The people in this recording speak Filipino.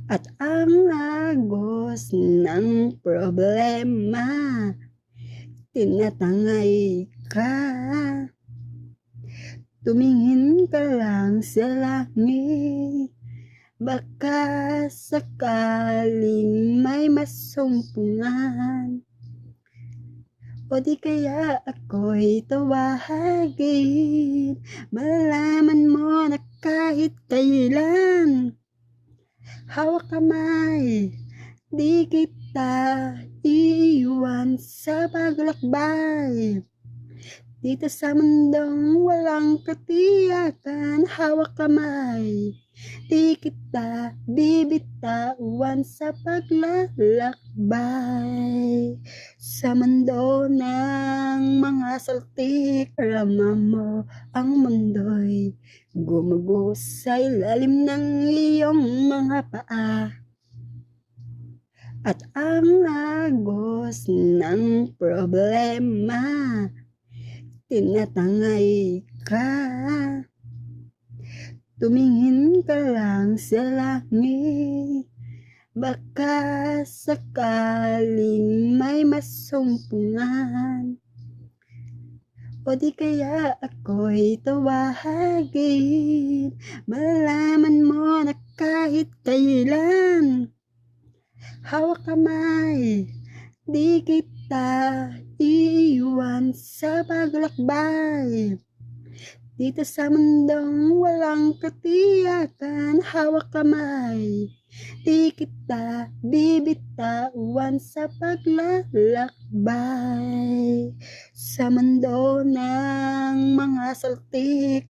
At ang agos ng problema, tinatangay ka. Tumingin ka lang sa langit, baka sakaling may masumpungan. O di kaya ako'y tawagin, malaman mo na kahit kailan, hawak kamay, di kita iiwan sa paglakbay. Dito sa mundong walang katiyakan, hawak kamay, di kita bibitawan sa paglalakbay. Sa mundo ng mga saltik, ramdam mo ang mundo'y gumugo sa ilalim ng iyong mga paa. At ang agos ng problema, tinatangay ka. Tumingin ka lang sa langit, baka sakaling may masumpungan. O di kaya ako'y tawagin, malaman mo na kahit kailan, hawak kamay, di kita iiwan sa paglakbay. Dito sa mundong walang katiyakan, hawak kamay, di kita bibitawan sa paglalakbay. Sa mundo ng mga saltik,